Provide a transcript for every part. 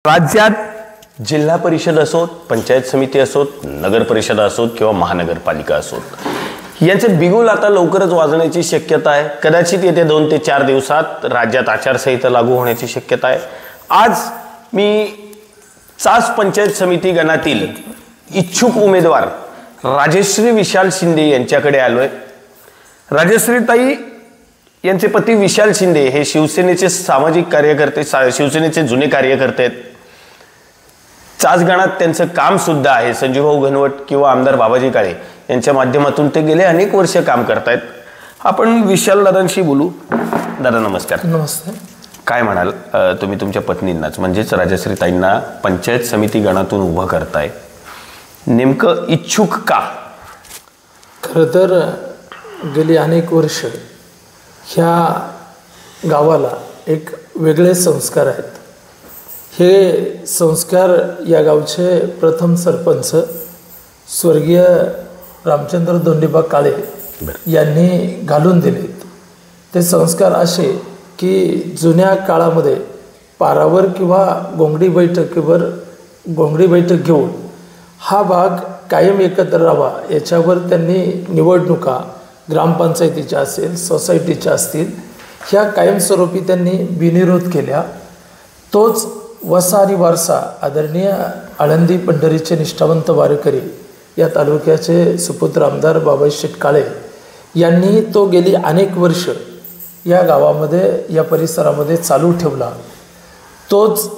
राज्यात जिल्हा परिषद असोत, पंचायत समिती असोत, नगर परिषद असोत किंवा महानगरपालिका असोत, यांचे बिगुल आता लवकरच वाजण्याची शक्यता आहे। कदाचित येत्या 2 ते 4 दिवसात राज्यात आचारसंहिता लागू होण्याची शक्यता आहे। आज मी चास पंचायत समिती गणातील इच्छुक उमेदवार राजश्री विशाल शिंदे यांच्याकडे आलोय। राजश्री ताई यांचे पती विशाल शिंदे हे शिवसेनेचे सामाजिक कार्यकर्ते, शिवसेनेचे जुने कार्यकर्ते आहेत। चास गणात त्यांचं काम सुद्धा आहे। संजूभाऊ घनवट किंवा आमदार बाबाजी काळे यांच्या माध्यमातून ते गेले अनेक वर्ष काम करतायत। आपण विशाल दादांशी बोलू। दादा नमस्कार। नमस्ते। काय म्हणाल तुम्ही तुमच्या पत्नींनाच म्हणजेच राजश्री ताईंना पंचायत समिती गणातून उभं करताय, नेमकं इच्छुक का? खरं तर गेली अनेक वर्ष ह्या गावाला एक वेगळे संस्कार आहेत। हे संस्कार या गावचे प्रथम सरपंच स्वर्गीय रामचंद्र दोंडीबा काळे यांनी घालून दिलेत। ते संस्कार असे की जुन्या काळामध्ये पारावर किंवा गोंगडी बैठक घेऊन हा भाग कायम एकत्र राहावा याच्यावर त्यांनी निवडणुका ग्रामपंचायतीच्या असेल, सोसायटीच्या असतील, ह्या कायमस्वरूपी त्यांनी बिनविरोध केल्या। तोच वसा आणि वारसा आदरणीय आळंदी पंढरीचे निष्ठावंत वारकरी या तालुक्याचे सुपुत्र आमदार बाबाजी काळे यांनी तो गेली अनेक वर्ष या गावामध्ये, या परिसरामध्ये चालू ठेवला। तोच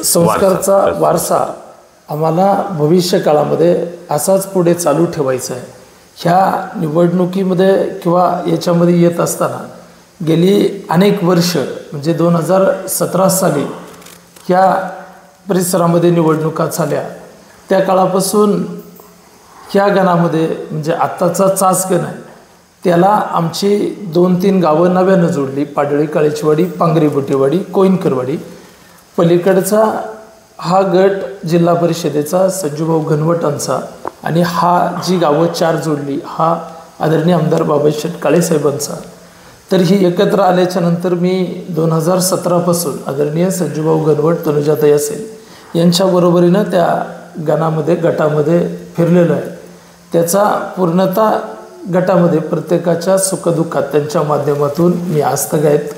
संस्कारचा वारसा आम्हाला भविष्य काळामध्ये असाच पुढे चालू ठेवायचा आहे। ह्या निवडणुकीमध्ये किंवा याच्यामध्ये येत असताना गेली अनेक वर्ष म्हणजे 2017 साली ह्या परिसरामध्ये निवडणुका झाल्या। त्या काळापासून ह्या गणामध्ये म्हणजे आत्ताचा चास गण आहे त्याला आमची 2-3 गावं नव्यानं जोडली। पाडळी, काळेचीवाडी, पांगरी बुटीवाडी, कोईनकरवाडी। पलीकडचा हा गट जिल्हा परिषदेचा संजूभाऊ घनवटांचा आणि हा जी गावं 4 जोडली हा आदरणीय आमदार बाबाजी काळे साहेबांचा। तर ही एकत्र आल्याच्या नंतर मी 2017 पासून आदरणीय संजूभाऊ घनवट, तनुजाताई असेल यांच्या बरोबरीनं त्या गटामध्ये फिरलेलो आहे। त्याचा पूर्णतः गटामध्ये प्रत्येकाच्या सुखदुःखात त्यांच्या माध्यमातून मी आजतागायत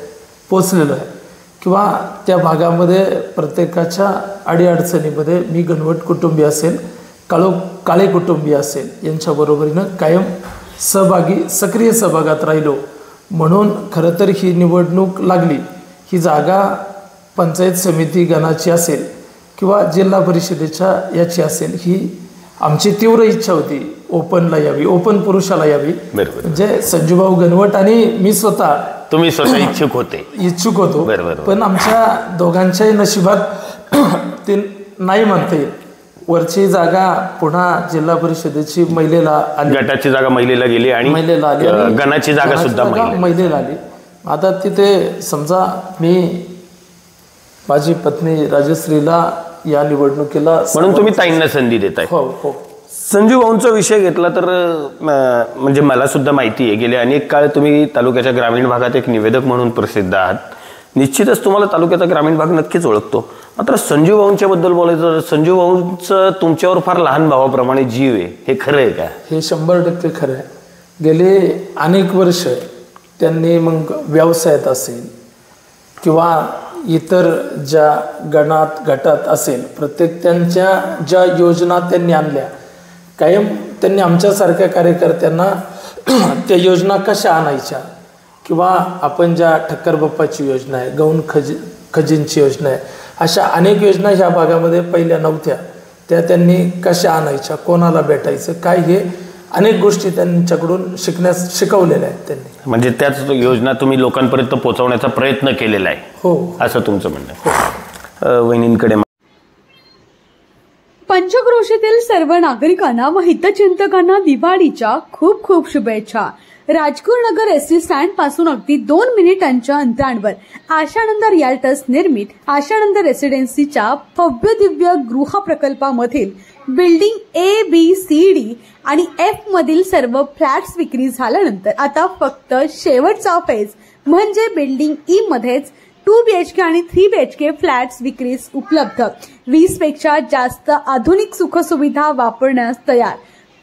पोचलेलो आहे किंवा त्या भागामध्ये प्रत्येकाच्या अडीअडचणीमध्ये मी घनवट कुटुंबीय असेल, काळे कुटुंबीय असेल यांच्या बरोबरीनं कायम सक्रिय सहभागात राहिलो। म्हणून खरं तर ही निवडणूक लागली, ही जागा पंचायत समिती गणाची असेल किंवा जिल्हा परिषदेच्या याची असेल, ही आमची तीव्र इच्छा होती ओपनला यावी, ओपन पुरुषाला यावी। म्हणजे संजूभाऊ घनवट आणि मी तुम्ही स्वतः इच्छुक होतो। पण आमच्या दोघांच्याही नशिबात ते नाही म्हणता येईल। वरची जागा पुन्हा जिल्हा परिषदेची महिलेला आली, गटाची जागा महिलेला गेली आणि महिलेला आली, गणाची जागा सुद्धा महिलेला आली। आता तिथे समजा मी माझी पत्नी राजश्रीला या निवडणुकीला म्हणून तुम्ही ताईंना संधी देताय। हो। संजू भाऊंचा विषय घेतला तर म्हणजे मला सुद्धा माहिती आहे गेले अनेक काळ तुम्ही तालुक्याच्या ग्रामीण भागात एक निवेदक म्हणून प्रसिद्ध आहात। निश्चितच तुम्हाला तालुक्याचा ग्रामीण भाग नक्कीच ओळखतो। मात्र संजू भाऊंच्या बद्दल बोलायचं तर संजू भाऊंचं तुमच्यावर फार लहान भावाप्रमाणे जीव आहे, हे खरं आहे का? हे 100% खरं आहे। गेले अनेक वर्ष त्यांनी मग व्यवसायात असेल किंवा इतर ज्या गटात असेल, प्रत्येक त्यांच्या ज्या योजना त्यांनी आणल्या कायम त्यांनी आमच्यासारख्या कार्यकर्त्यांना त्या योजना कशा आणायच्या किंवा आपण ज्या ठक्कर बाप्पाची योजना आहे, गौण खजींची योजना आहे, अशा अनेक योजना ह्या भागामध्ये पहिल्या नव्हत्या, त्या त्यांनी कशा आणायच्या, कोणाला भेटायचं काय, हे अनेक गोष्टी त्यांच्याकडून शिकवलेल्या आहेत त्यांनी। म्हणजे त्याच योजना तुम्ही लोकांपर्यंत पोहोचवण्याचा प्रयत्न केलेला आहे। हो, असं तुमचं म्हणणं आहे। वहिनींकडे पंचक्रोशीतील सर्व नागरिकांना व हितचिंतकांना दिवाळीच्या खूप खूप शुभेच्छा। राजगुरू नगर एसटी स्टँड पासून अगदी 2 मिनिटांच्या अंतरावर आशानंद रिअल्टर्स निर्मित आशानंद रेसिडेन्सीच्या भव्य दिव्य गृह प्रकल्पामधील building A, B, C, D आणि F मधील सर्व फ्लॅट्स विक्री झाल्यानंतर आता फक्त शेवटचा फेज म्हणजे बिल्डिंग E मध्येच 2BHK आणि 3BHK फ्लॅट्स विक्रीस उपलब्ध. 20 पेक्षा जास्त आधुनिक सुखसुविधा वापरण्यास तयार.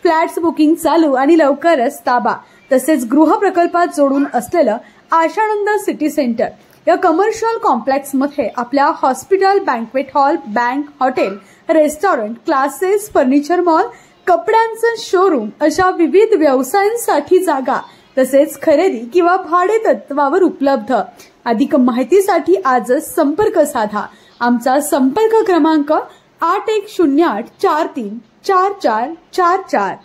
फ्लॅट्स बुकिंग चालू आणि लवकरच ताबा. तसेच गृह प्रकल्पात जोडून असलेलं आशानंद सिटी सेंटर या कमर्शियल कॉम्प्लेक्स मध्ये आपल्या hospital, banquet hall, bank, hotel, restaurant, classes, furniture mall, कपड्यांचं शोरूम अशा विविध व्यवसायांसाठी जागा तसेच खरेदी किंवा भाडे तत्वावर उपलब्ध. अधिक माहितीसाठी आजच संपर्क साधा. आमचा संपर्क क्रमांक 8108434444.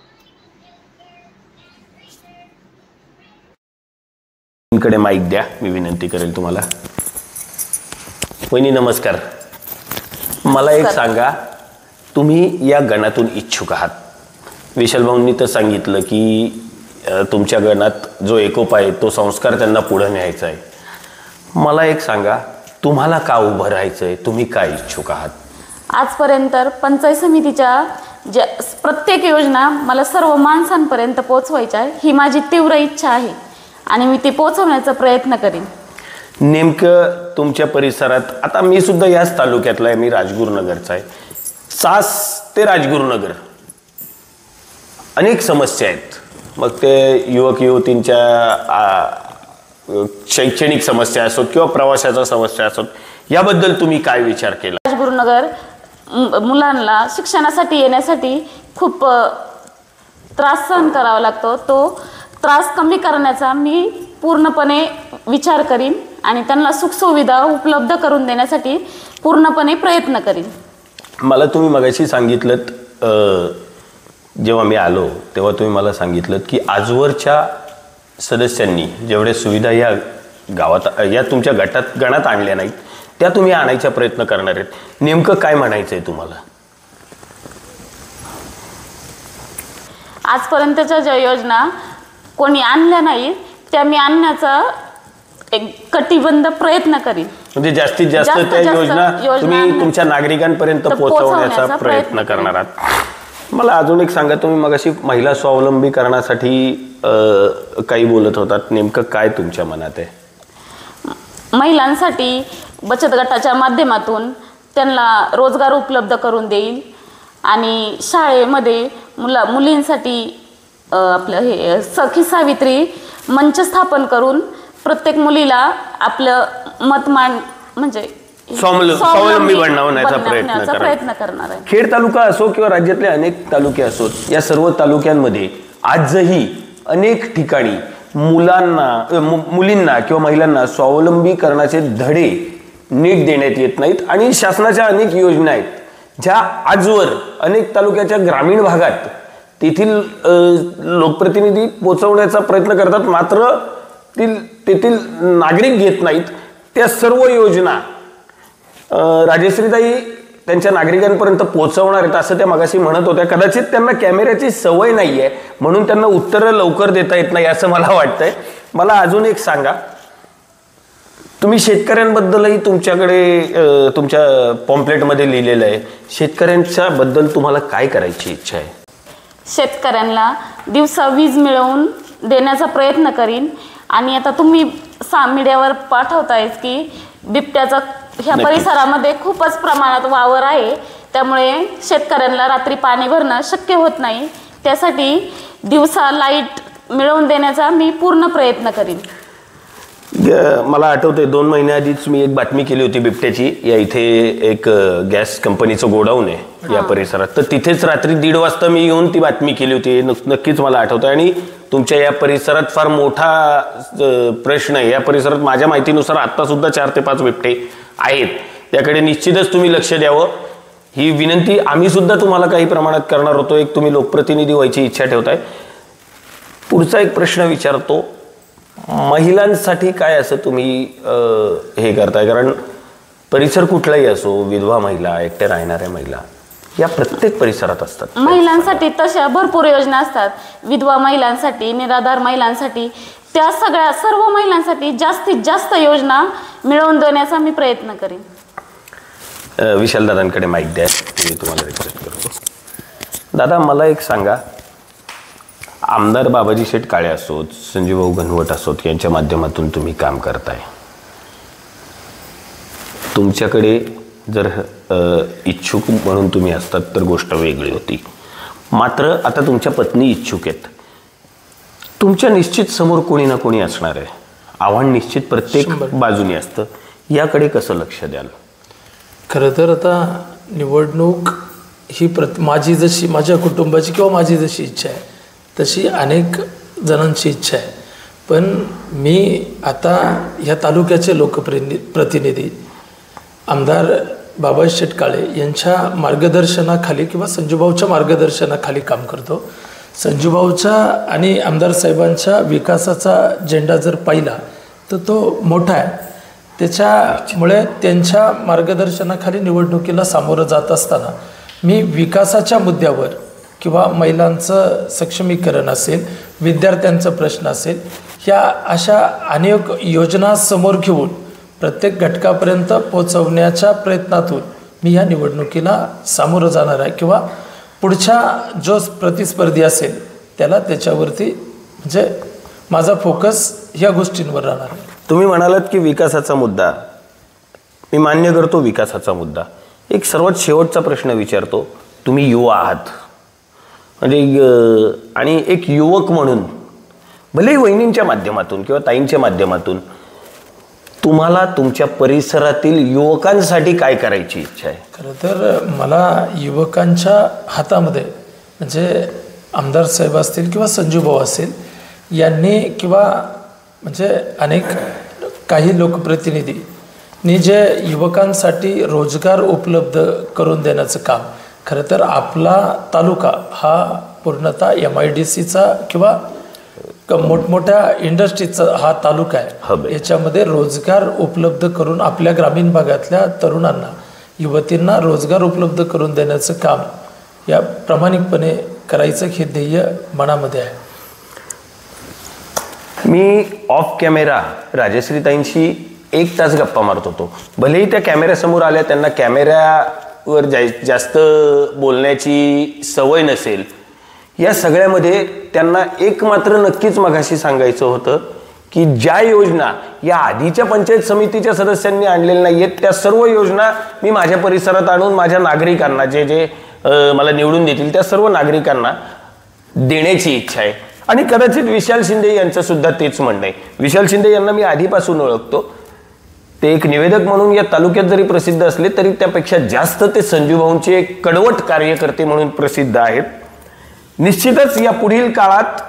कडे माईक द्या, मी विनंती करेल तुम्हाला. वहिनी नमस्कार. मला एक सांगा, तुम्ही या गणातून इच्छुक आहात. विशाल भाऊंनी तर सांगितलं की तुमच्या गणात जो एकोपा आहे तो संस्कार त्यांना पुढे न्यायचा आहे. मला एक सांगा, तुम्हाला का उभं राहायचंय, तुम्ही काय इच्छुक आहात? आजपर्यंत पंचायत समितीच्या ज्या प्रत्येक योजना मला सर्व माणसांपर्यंत पोहोचवायच्या आहे, ही माझी तीव्र इच्छा आहे आणि मी ती पोहोचवण्याचा प्रयत्न करीन. नेमकं तुमच्या परिसरात, आता मी सुद्धा याच तालुक्यातला आहे, मी राजगुरुनगरचा आहे. सास ते राजगुरुनगर अनेक समस्या आहेत. मग ते युवक युवतींच्या शैक्षणिक समस्या असोत किंवा प्रवासाच्या समस्या असोत, याबद्दल तुम्ही काय विचार केला? राजगुरुनगर मुलांना शिक्षणासाठी येण्यासाठी खूप त्रास सहन करावा लागतो. तो त्रास कमी करण्याचा मी पूर्णपणे विचार करीन आणि त्यांना सुखसुविधा उपलब्ध करून देण्यासाठी पूर्णपणे प्रयत्न करीन. मला तुम्ही मगाशी सांगितलं, जेव्हा मी आलो तेव्हा तुम्ही मला सांगितलं की आजवरच्या सदस्यांनी जेवढ्या सुविधा या गावात, या तुमच्या गणात आणल्या नाहीत, त्या तुम्ही आणायचा प्रयत्न करणार आहेत. नेमकं काय म्हणायचंय तुम्हाला? आजपर्यंतच्या ज्या योजना कोणी आणल्या नाहीत त्या मी आणण्याचा एक कटिबद्ध प्रयत्न करीन. म्हणजे जास्तीत जास्त त्या योजना तुम्ही तुमच्या नागरिकांपर्यंत पोहोचवण्याचा प्रयत्न करणार आहात. मला अजून एक सांगा, तुम्ही मगाशी महिला स्वावलंबी करण्यासाठी काही बोलत होतात, नेमकं काय तुमच्या मनात आहे? महिलांसाठी बचत गटाच्या माध्यमातून त्यांना रोजगार उपलब्ध करून देईल आणि शाळेमध्ये मुलींसाठी आपलं हे सखी सावित्री मंच स्थापन करून प्रत्येक मुलीला आपलं मत म्हणजे स्वावलंबी बनवण्याचा प्रयत्न करणार आहे. खेड तालुका असो किंवा राज्यातले अनेक तालुके असोत, या सर्व तालुक्यांमध्ये आजही अनेक ठिकाणी मुलींना किंवा महिलांना स्वावलंबी करण्याचे धडे नीट देण्यात येत नाहीत आणि शासनाच्या अनेक योजना आहेत ज्या आजवर अनेक तालुक्याच्या ग्रामीण भागात तेथील लोकप्रतिनिधी पोहोचवण्याचा प्रयत्न करतात, मात्र तेथील नागरिक घेत नाहीत. त्या सर्व योजना राजश्रीताई त्यांच्या नागरिकांपर्यंत पोहोचवणार आहेत असं त्या मगाशी म्हणत होत्या. कदाचित त्यांना कॅमेऱ्याची सवय नाही आहे म्हणून त्यांना उत्तरं लवकर देता येत नाही असं मला वाटतंय. मला अजून एक सांगा, तुम्ही शेतकऱ्यांबद्दलही तुमच्याकडे तुमच्या पॉम्पलेटमध्ये लिहिलेलं आहे, शेतकऱ्यांच्या बद्दल तुम्हाला काय करायची इच्छा आहे? शेतकऱ्यांना दिवसा वीज मिळवून देण्याचा प्रयत्न करीन. आणि आता तुम्ही मीडियावर पाठवतायत की बिबट्याचा ह्या परिसरामध्ये खूपच प्रमाणात वावर आहे, त्यामुळे शेतकऱ्यांना रात्री पाणी भरणं शक्य होत नाही. त्यासाठी दिवसा लाईट मिळवून देण्याचा मी पूर्ण प्रयत्न करीन. मला आठवतंय 2 महिन्याआधीच मी एक बातमी केली होती बिबट्याची. या इथे एक गॅस कंपनीचं गोडाऊन आहे या परिसरात, तर तिथेच रात्री 1:30 वाजता मी येऊन ती बातमी केली होती. नक्कीच मला आठवतंय. आणि तुमच्या या परिसरात फार मोठा प्रश्न आहे. या परिसरात माझ्या माहितीनुसार आता सुद्धा 4 ते 5 बिबटे आहेत. त्याकडे निश्चितच तुम्ही लक्ष द्यावं, ही विनंती आम्ही सुद्धा तुम्हाला काही प्रमाणात करणार होतो. एक तुम्ही लोकप्रतिनिधी व्हायची इच्छा ठेवताय. पुढचा एक प्रश्न विचारतो, महिलांसाठी काय असं तुम्ही हे करताय? कारण परिसर कुठलाही असो, विधवा महिला, एकट्या राहणाऱ्या महिला या प्रत्येक परिसरात असतात. महिलांसाठी तशा भरपूर योजना असतात, विधवा महिलांसाठी, निराधार महिलांसाठी, त्या सर्व महिलांसाठी जास्तीत जास्त योजना मिळवून देण्याचा मी प्रयत्न करीन. विशाल दादांकडे माईक द्या, मी तुम्हाला रिक्वेस्ट करतो. दादा मला एक सांगा, आमदार बाबाजी शेठ काळे असोत, संजीव भाऊ घनवट असोत, यांच्या माध्यमातून तुम्ही काम करताय. तुमच्याकडे जर इच्छुक म्हणून तुम्ही असतात तर गोष्ट वेगळी होती. मात्र आता तुमच्या पत्नी इच्छुक आहेत. तुमच्या निश्चित समोर कोणी ना कोणी असणार आहे. आव्हान निश्चित प्रत्येक बाजूने असतं. याकडे कसं लक्ष द्याल? खरं तर आता निवडणूक ही माझी जशी, माझ्या कुटुंबाची किंवा माझी जशी इच्छा आहे तशी अनेक जणांची इच्छा आहे. पण मी आता ह्या तालुक्याचे लोकप्रतिनिधी आमदार बाबा शेटकाळे यांच्या मार्गदर्शनाखाली किंवा संजूभाऊच्या मार्गदर्शनाखाली काम करतो. संजूभाऊच्या आणि आमदार साहेबांच्या विकासाचा झेंडा जर पाहिला तर तो मोठा आहे. त्याच्यामुळे त्यांच्या मार्गदर्शनाखाली निवडणुकीला सामोरं जात असताना मी विकासाच्या मुद्द्यावर किंवा महिलांचं सक्षमीकरण असेल, विद्यार्थ्यांचा प्रश्न असेल, ह्या अशा अनेक योजना समोर घेऊन प्रत्येक घटकापर्यंत पोहोचवण्याच्या प्रयत्नातून मी या निवडणुकीला सामोरं जाणार आहे किंवा पुढच्या जो प्रतिस्पर्धी असेल त्याला त्याच्यावरती म्हणजे माझा फोकस ह्या गोष्टींवर राहणार आहे. तुम्ही म्हणालात की विकासाचा मुद्दा, मी मान्य करतो विकासाचा मुद्दा. एक सर्वात शेवटचा प्रश्न विचारतो. तुम्ही युवा आहात म्हणजे आणि एक युवक म्हणून भलेही वहिनींच्या माध्यमातून किंवा ताईंच्या माध्यमातून तुम्हाला तुमच्या परिसरातील युवकांसाठी काय करायची इच्छा आहे? खरं तर मला युवकांच्या हातामध्ये म्हणजे आमदार साहेब असतील किंवा संजूभाऊ असेल यांनी किंवा म्हणजे अनेक काही लोकप्रतिनिधींनी जे युवकांसाठी रोजगार उपलब्ध करून देण्याचं काम, खरं तर आपला तालुका हा पूर्णतः MIDCचा किंवा मोठमोठ्या इंडस्ट्रीचा हा तालुका आहे. याच्यामध्ये रोजगार उपलब्ध करून आपल्या ग्रामीण भागातल्या तरुणांना, युवतींना रोजगार उपलब्ध करून देण्याचं काम या प्रामाणिकपणे करायचं हे ध्येय मनामध्ये आहे. मी ऑफ कॅमेरा राजश्रीताईंशी 1 तास गप्पा मारत होतो. भलेही त्या कॅमेऱ्यासमोर आल्या, त्यांना कॅमेऱ्यावर जास्त बोलण्याची सवय नसेल. या सगळ्यामध्ये त्यांना एक मात्र नक्कीच मगाशी सांगायचं होतं की ज्या योजना या आधीच्या पंचायत समितीच्या सदस्यांनी आणलेल्या नाही आहेत त्या सर्व योजना मी माझ्या परिसरात आणून माझ्या नागरिकांना, जे जे मला निवडून देतील त्या सर्व नागरिकांना देण्याची इच्छा आहे. आणि कदाचित विशाल शिंदे यांचं सुद्धा तेच म्हणणं आहे. विशाल शिंदे यांना मी आधीपासून ओळखतो. ते एक निवेदक म्हणून या तालुक्यात जरी प्रसिद्ध असले तरी त्यापेक्षा जास्त ते संजूभाऊंचे एक कडवट कार्यकर्ते म्हणून प्रसिद्ध आहेत. निश्चितच या पुढील काळात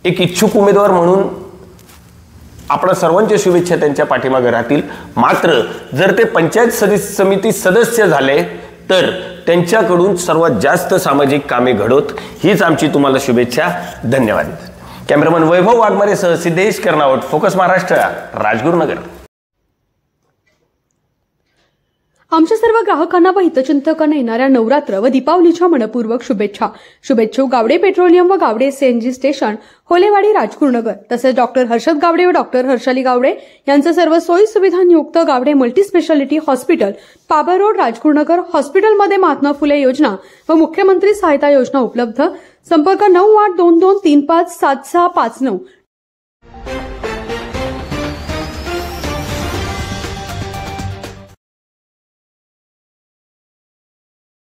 एक इच्छुक उमेदवार म्हणून आपल्या सर्वांच्या शुभेच्छा त्यांच्या पाठीमागे राहतील. मात्र जर ते पंचायत समिती सदस्य झाले तर त्यांच्याकडून सर्वात जास्त सामाजिक कामे घडोत, हीच आमची तुम्हाला शुभेच्छा. धन्यवाद. कॅमेरामन वैभव वाघमारे सह सिद्धेश कर्नावट, फोकस महाराष्ट्र, राजगुरुनगर. आमच्या सर्व ग्राहकांना व हितचिंतकांना येणाऱ्या नवरात्र व दीपावलीच्या मनपूर्वक शुभेच्छा. शुभेच्छुक गावडे पेट्रोलियम व गावडे CNG स्टेशन, होलेवाडी, राजगुरुनगर. तसेच डॉक्टर हर्षद गावडे व डॉक्टर हर्षाली गावडे यांचं सर्व सोयी सुविधांयुक्त Gawade multi speciality hospital, Pabar road, Rajgurunagar. हॉस्पिटलमध्ये महात्मा फुले योजना व मुख्यमंत्री सहायता योजना उपलब्ध. संपर्क 9822357659.